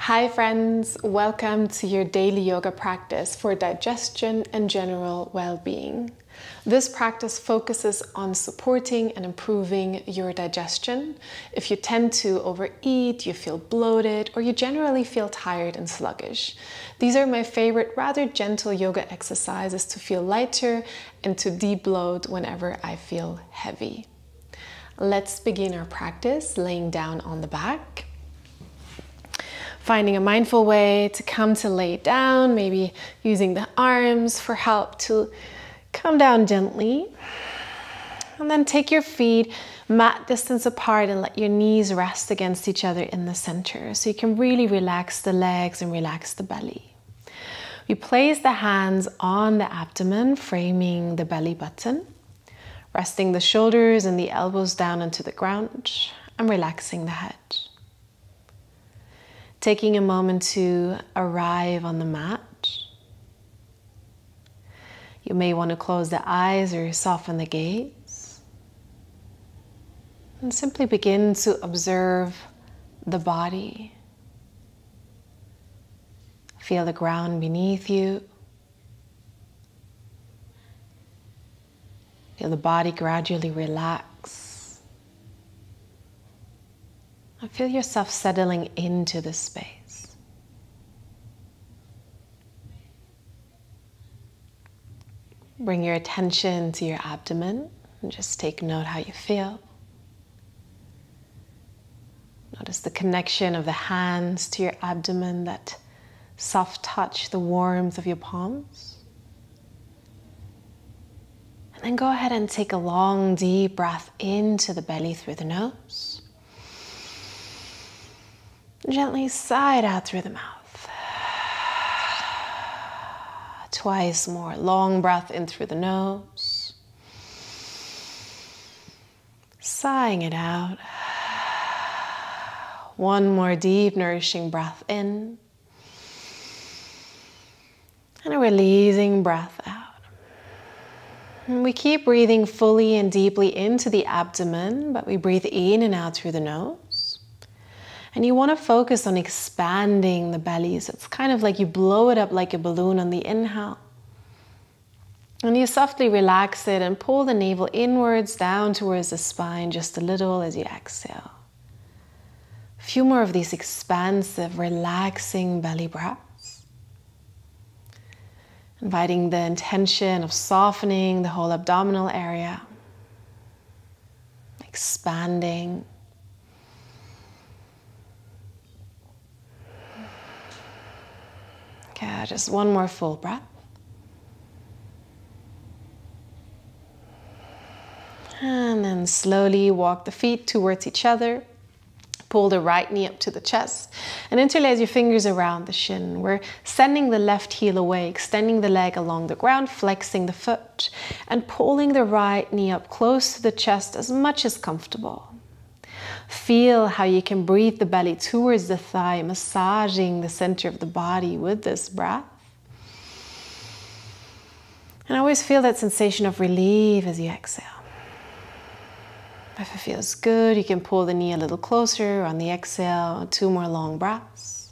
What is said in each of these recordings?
Hi friends, welcome to your daily yoga practice for digestion and general well-being. This practice focuses on supporting and improving your digestion. If you tend to overeat, you feel bloated, or you generally feel tired and sluggish. These are my favorite, rather gentle yoga exercises to feel lighter and to de-bloat whenever I feel heavy. Let's begin our practice laying down on the back. Finding a mindful way to come to lay down, maybe using the arms for help to come down gently. And then take your feet mat distance apart and let your knees rest against each other in the center so you can really relax the legs and relax the belly. We place the hands on the abdomen, framing the belly button, resting the shoulders and the elbows down into the ground and relaxing the head. Taking a moment to arrive on the mat. You may want to close the eyes or soften the gaze. And simply begin to observe the body. Feel the ground beneath you. Feel the body gradually relax. And feel yourself settling into the space. Bring your attention to your abdomen and just take note how you feel. Notice the connection of the hands to your abdomen, that soft touch, the warmth of your palms. And then go ahead and take a long, deep breath into the belly through the nose. Gently sigh it out through the mouth. Twice more. Long breath in through the nose. Sighing it out. One more deep, nourishing breath in. And a releasing breath out. And we keep breathing fully and deeply into the abdomen, but we breathe in and out through the nose. And you want to focus on expanding the belly. So it's kind of like you blow it up like a balloon on the inhale. And you softly relax it and pull the navel inwards down towards the spine just a little as you exhale. A few more of these expansive, relaxing belly breaths. Inviting the intention of softening the whole abdominal area. Expanding. Okay, just one more full breath. And then slowly walk the feet towards each other. Pull the right knee up to the chest and interlace your fingers around the shin. We're sending the left heel away, extending the leg along the ground, flexing the foot, and pulling the right knee up close to the chest as much as comfortable. Feel how you can breathe the belly towards the thigh, massaging the center of the body with this breath. And always feel that sensation of relief as you exhale. If it feels good, you can pull the knee a little closer on the exhale. 2 more long breaths.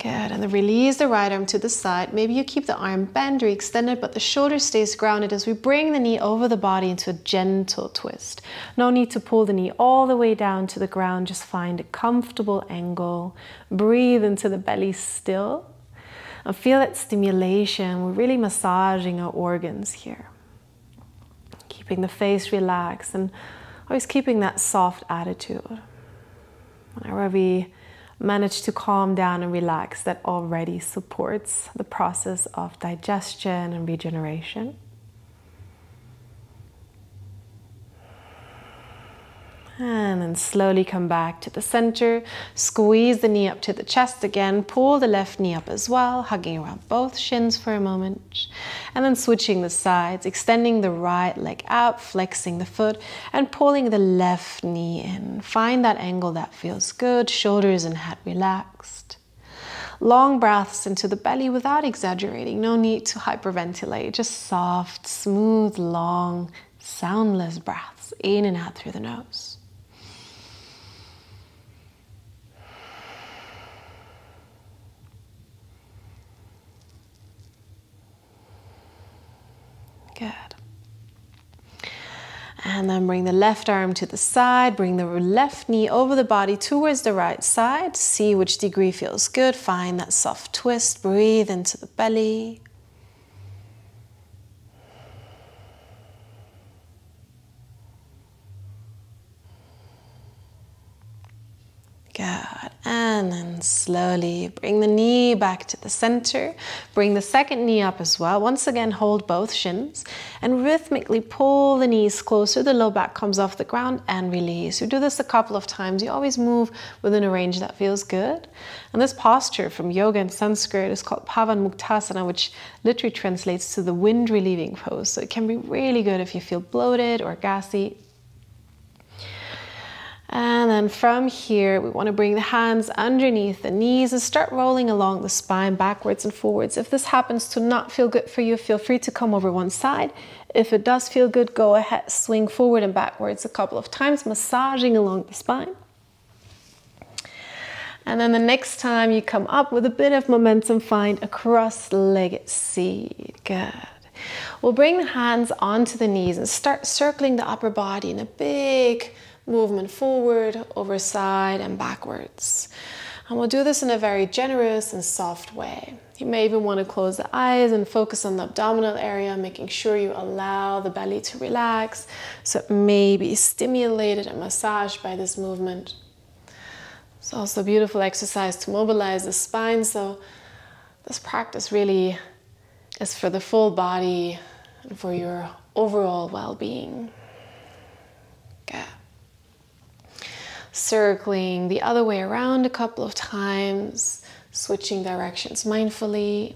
Good, and then release the right arm to the side. Maybe you keep the arm bent or extended, but the shoulder stays grounded as we bring the knee over the body into a gentle twist. No need to pull the knee all the way down to the ground. Just find a comfortable angle. Breathe into the belly still. And feel that stimulation. We're really massaging our organs here. Keeping the face relaxed and always keeping that soft attitude. Whenever we manage to calm down and relax, that already supports the process of digestion and regeneration. And then slowly come back to the center. Squeeze the knee up to the chest again. Pull the left knee up as well, hugging around both shins for a moment. And then switching the sides, extending the right leg out, flexing the foot, and pulling the left knee in. Find that angle that feels good, shoulders and head relaxed. Long breaths into the belly without exaggerating. No need to hyperventilate. Just soft, smooth, long, soundless breaths in and out through the nose. Good. And then bring the left arm to the side, bring the left knee over the body towards the right side. See which degree feels good. Find that soft twist. Breathe into the belly. Good. And then slowly bring the knee back to the center. Bring the second knee up as well. Once again, hold both shins and rhythmically pull the knees closer. The low back comes off the ground and release. You do this a couple of times. You always move within a range that feels good. And this posture from yoga in Sanskrit is called Pavanmuktasana, which literally translates to the wind relieving pose. So it can be really good if you feel bloated or gassy. And then from here, we want to bring the hands underneath the knees and start rolling along the spine backwards and forwards. If this happens to not feel good for you, feel free to come over one side. If it does feel good, go ahead, swing forward and backwards a couple of times, massaging along the spine. And then the next time you come up with a bit of momentum, find a cross-legged seat. Good. We'll bring the hands onto the knees and start circling the upper body in a big movement forward, over side and backwards. And we'll do this in a very generous and soft way. You may even want to close the eyes and focus on the abdominal area, making sure you allow the belly to relax so it may be stimulated and massaged by this movement. It's also a beautiful exercise to mobilize the spine, so this practice really is for the full body and for your overall well-being. Good. Circling the other way around a couple of times, switching directions mindfully.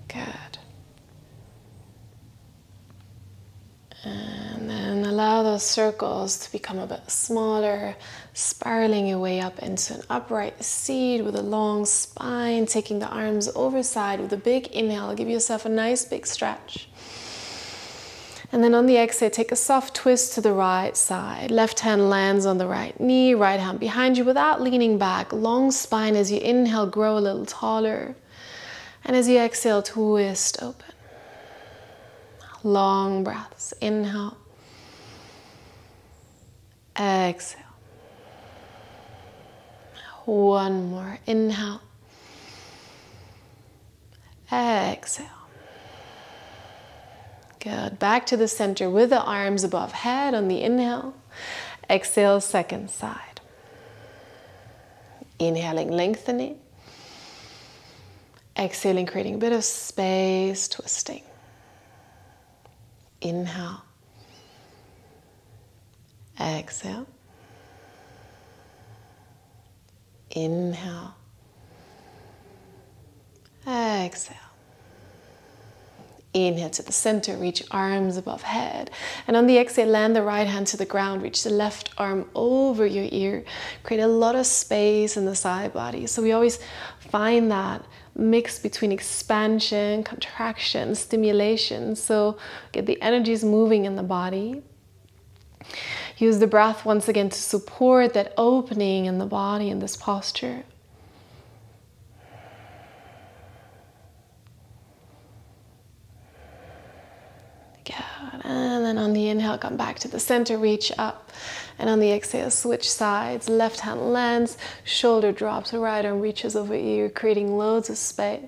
Good. And then allow those circles to become a bit smaller, spiraling your way up into an upright seat with a long spine, taking the arms overside with a big inhale. Give yourself a nice big stretch. And then on the exhale, take a soft twist to the right side. Left hand lands on the right knee, right hand behind you without leaning back. Long spine as you inhale, grow a little taller. And as you exhale, twist open. Long breaths. Inhale. Exhale. One more. Inhale. Exhale. Good. Back to the center with the arms above head on the inhale. Exhale, second side. Inhaling, lengthening. Exhaling, creating a bit of space, twisting. Inhale. Exhale. Inhale. Exhale. Inhale to the center, reach arms above head. And on the exhale, land the right hand to the ground, reach the left arm over your ear. Create a lot of space in the side body. So we always find that mix between expansion, contraction, stimulation. So get the energies moving in the body. Use the breath once again to support that opening in the body in this posture. Good. And then on the inhale, come back to the center, reach up. And on the exhale, switch sides. Left hand lands, shoulder drops, right arm reaches over ear, creating loads of space.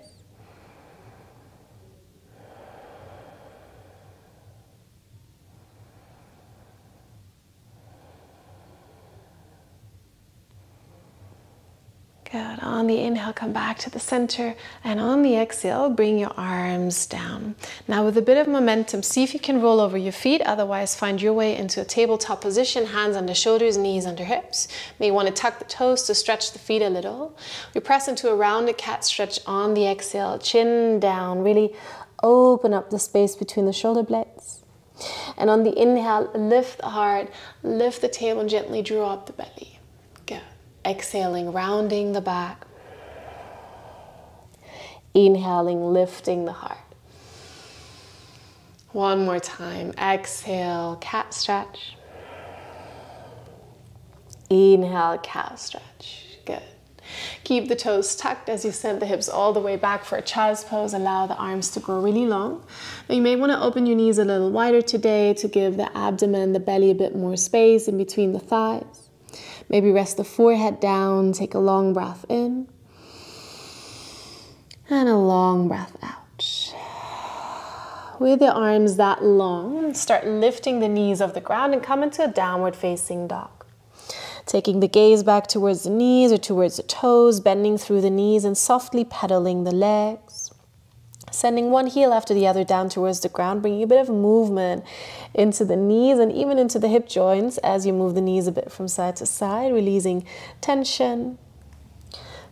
Good. On the inhale, come back to the center. And on the exhale, bring your arms down. Now with a bit of momentum, see if you can roll over your feet. Otherwise, find your way into a tabletop position. Hands under shoulders, knees under hips. May want to tuck the toes to stretch the feet a little. We press into a rounded cat stretch on the exhale. Chin down. Really open up the space between the shoulder blades. And on the inhale, lift the heart, lift the tail, and gently draw up the belly. Good. Exhaling, rounding the back. Inhaling, lifting the heart. One more time. Exhale, cat stretch. Inhale, cat stretch. Good. Keep the toes tucked as you send the hips all the way back for a child's pose. Allow the arms to grow really long. Now you may want to open your knees a little wider today to give the abdomen, the belly a bit more space in between the thighs. Maybe rest the forehead down. Take a long breath in. And a long breath out. With the arms that long, start lifting the knees off the ground and come into a downward facing dog. Taking the gaze back towards the knees or towards the toes, bending through the knees and softly pedaling the legs. Sending one heel after the other down towards the ground, bringing a bit of movement into the knees and even into the hip joints as you move the knees a bit from side to side, releasing tension,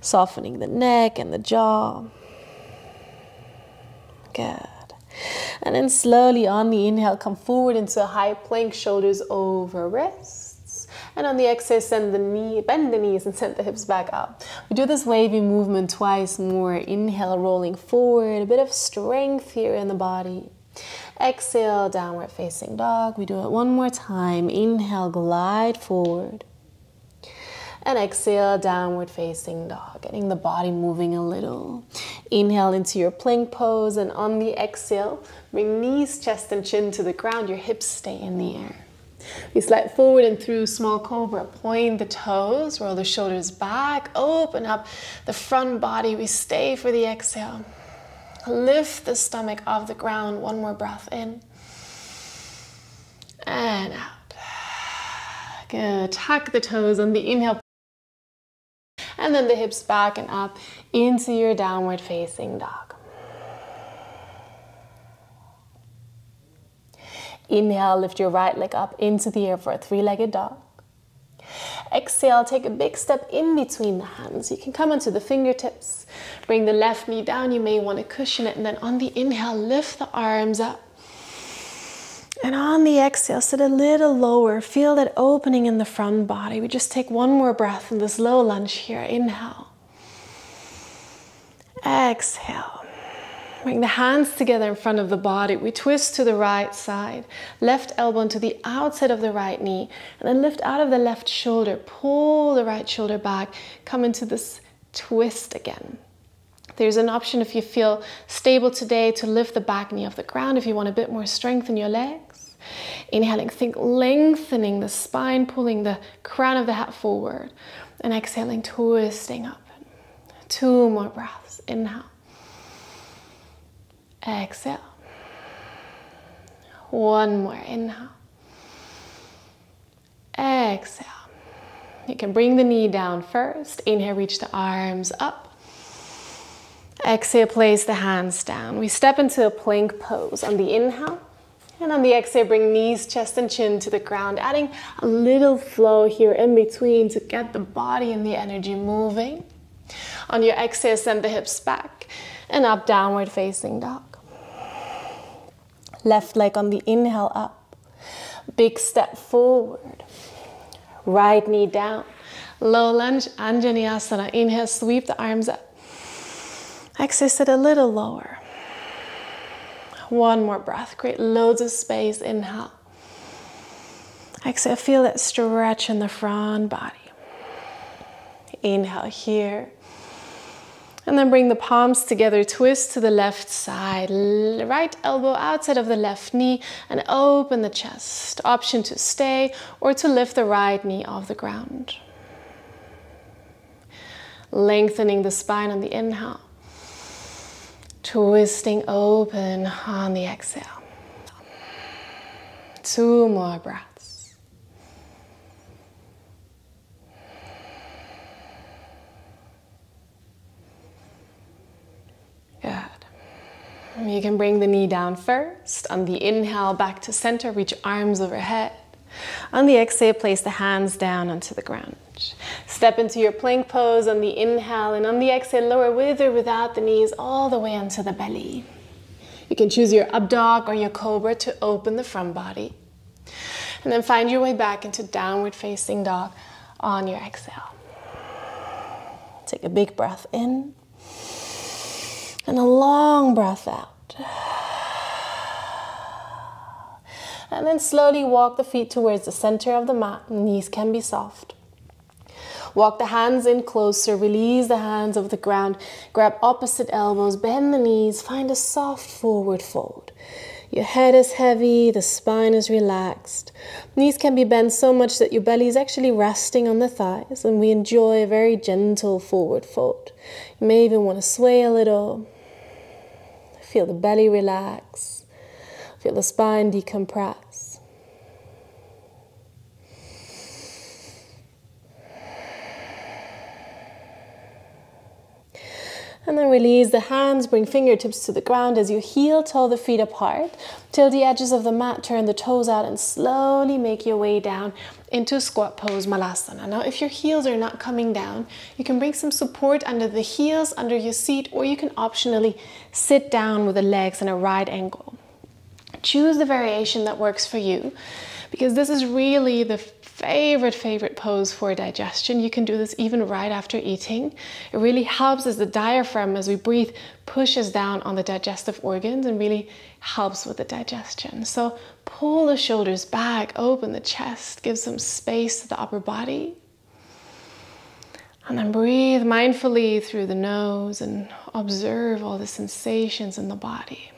softening the neck and the jaw. Good. And then slowly on the inhale, come forward into a high plank, shoulders over wrists. And on the exhale, bend the knees and send the hips back up. We do this wavy movement twice more. Inhale, rolling forward, a bit of strength here in the body. Exhale, downward facing dog. We do it one more time. Inhale, glide forward. And exhale, downward facing dog. Getting the body moving a little. Inhale into your plank pose, and on the exhale, bring knees, chest, and chin to the ground. Your hips stay in the air. We slide forward and through small cobra. Point the toes, roll the shoulders back, open up the front body. We stay for the exhale. Lift the stomach off the ground. One more breath in. And out. Good. Tuck the toes on the inhale. And then the hips back and up into your downward facing dog. Inhale, lift your right leg up into the air for a three-legged dog. Exhale, take a big step in between the hands. You can come onto the fingertips. Bring the left knee down. You may want to cushion it. And then on the inhale, lift the arms up. And on the exhale, sit a little lower. Feel that opening in the front body. We just take one more breath in this low lunge here. Inhale. Exhale. Bring the hands together in front of the body. We twist to the right side. Left elbow into the outside of the right knee. And then lift out of the left shoulder. Pull the right shoulder back. Come into this twist again. There's an option if you feel stable today to lift the back knee off the ground. If you want a bit more strength in your legs. Inhaling, think lengthening the spine, pulling the crown of the hat forward. And exhaling, twisting up. 2 more breaths. Inhale. Exhale. 1 more. Inhale. Exhale. You can bring the knee down first. Inhale, reach the arms up. Exhale, place the hands down. We step into a plank pose on the inhale. And on the exhale, bring knees, chest, and chin to the ground, adding a little flow here in between to get the body and the energy moving. On your exhale, send the hips back and up, downward facing dog. Left leg on the inhale up. Big step forward. Right knee down. Low lunge, Anjaneyasana. Inhale, sweep the arms up. Exhale, sit a little lower. 1 more breath. Create loads of space. Inhale. Exhale, feel that stretch in the front body. Inhale here. And then bring the palms together, twist to the left side, right elbow outside of the left knee, and open the chest. Option to stay or to lift the right knee off the ground. Lengthening the spine on the inhale. Twisting open on the exhale. 2 more breaths. Good. You can bring the knee down first. On the inhale, back to center, reach arms overhead. On the exhale, place the hands down onto the ground. Step into your plank pose on the inhale, and on the exhale, lower with or without the knees all the way onto the belly. You can choose your up dog or your cobra to open the front body. And then find your way back into downward facing dog on your exhale. Take a big breath in and a long breath out. And then slowly walk the feet towards the center of the mat. Knees can be soft. Walk the hands in closer, release the hands over the ground, grab opposite elbows, bend the knees, find a soft forward fold. Your head is heavy, the spine is relaxed. Knees can be bent so much that your belly is actually resting on the thighs, and we enjoy a very gentle forward fold. You may even want to sway a little. Feel the belly relax. Feel the spine decompress. And then release the hands, bring fingertips to the ground as you heel toe the feet apart till the edges of the mat, turn the toes out and slowly make your way down into squat pose malasana. Now if your heels are not coming down, you can bring some support under the heels, under your seat, or you can optionally sit down with the legs in a right angle. Choose the variation that works for you, because this is really the favorite pose for digestion. You can do this even right after eating. It really helps as the diaphragm, as we breathe, pushes down on the digestive organs and really helps with the digestion. So pull the shoulders back, open the chest, give some space to the upper body. And then breathe mindfully through the nose and observe all the sensations in the body.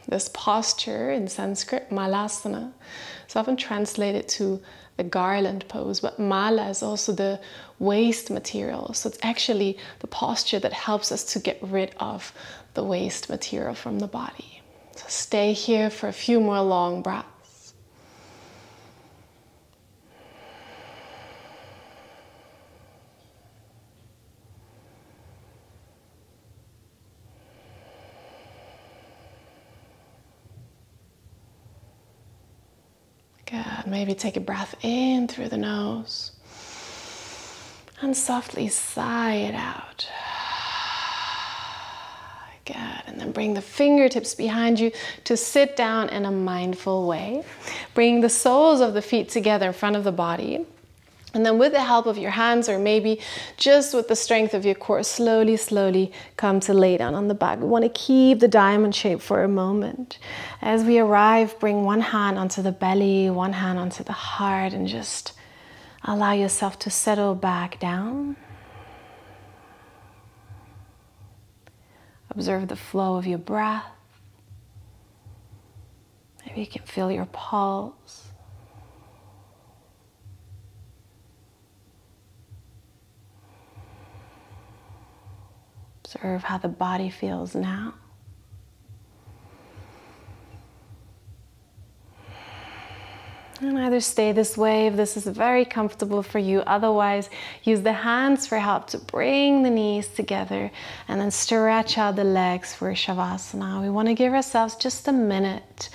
This posture in Sanskrit, malasana, is often translated to the garland pose, but mala is also the waste material. So it's actually the posture that helps us to get rid of the waste material from the body. So stay here for a few more long breaths. Good. Maybe take a breath in through the nose and softly sigh it out. Good. And then bring the fingertips behind you to sit down in a mindful way. Bring the soles of the feet together in front of the body. And then with the help of your hands, or maybe just with the strength of your core, slowly come to lay down on the back. We want to keep the diamond shape for a moment. As we arrive, bring one hand onto the belly, one hand onto the heart, and just allow yourself to settle back down. Observe the flow of your breath. Maybe you can feel your pulse. Observe how the body feels now. And either stay this way if this is very comfortable for you. Otherwise, use the hands for help to bring the knees together and then stretch out the legs for Shavasana. We want to give ourselves just a minute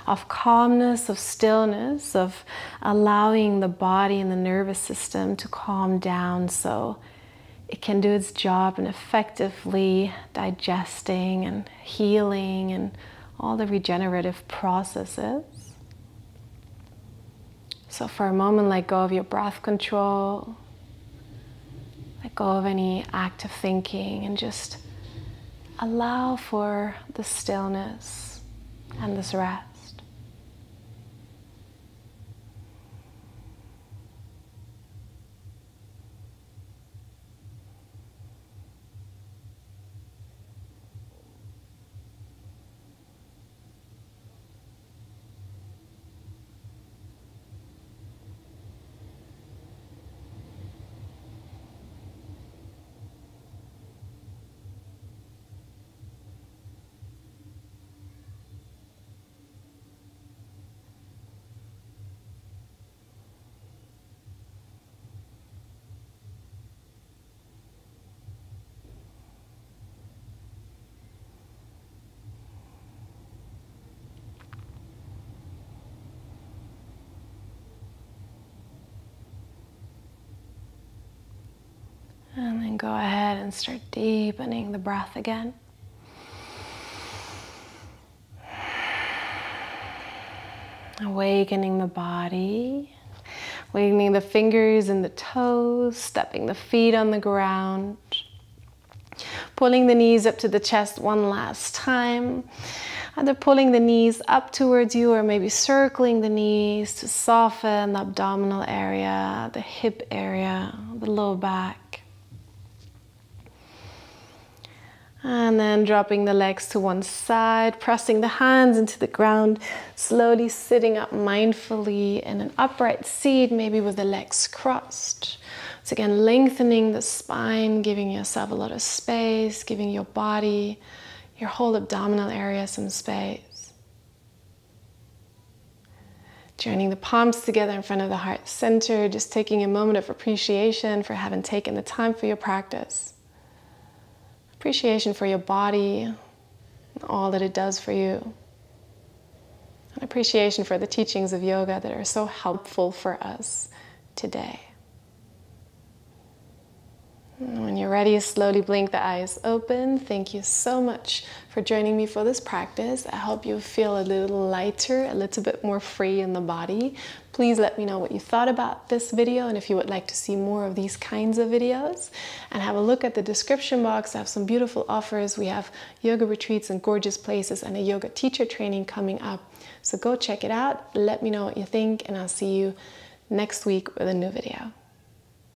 of calmness, of stillness, of allowing the body and the nervous system to calm down so it can do its job in effectively digesting and healing and all the regenerative processes. So for a moment, let go of your breath control. Let go of any active thinking and just allow for the stillness and this rest. And then go ahead and start deepening the breath again. Awakening the body, awakening the fingers and the toes, stepping the feet on the ground, pulling the knees up to the chest one last time, either pulling the knees up towards you or maybe circling the knees to soften the abdominal area, the hip area, the low back. And then dropping the legs to one side, pressing the hands into the ground, slowly sitting up mindfully in an upright seat, maybe with the legs crossed. So again, lengthening the spine, giving yourself a lot of space, giving your body, your whole abdominal area some space. Joining the palms together in front of the heart center, just taking a moment of appreciation for having taken the time for your practice. Appreciation for your body, and all that it does for you. And appreciation for the teachings of yoga that are so helpful for us today. And when you're ready, slowly blink the eyes open. Thank you so much for joining me for this practice. I hope you feel a little lighter, a little bit more free in the body. Please let me know what you thought about this video and if you would like to see more of these kinds of videos. And have a look at the description box. I have some beautiful offers. We have yoga retreats in gorgeous places and a yoga teacher training coming up. So go check it out. Let me know what you think and I'll see you next week with a new video.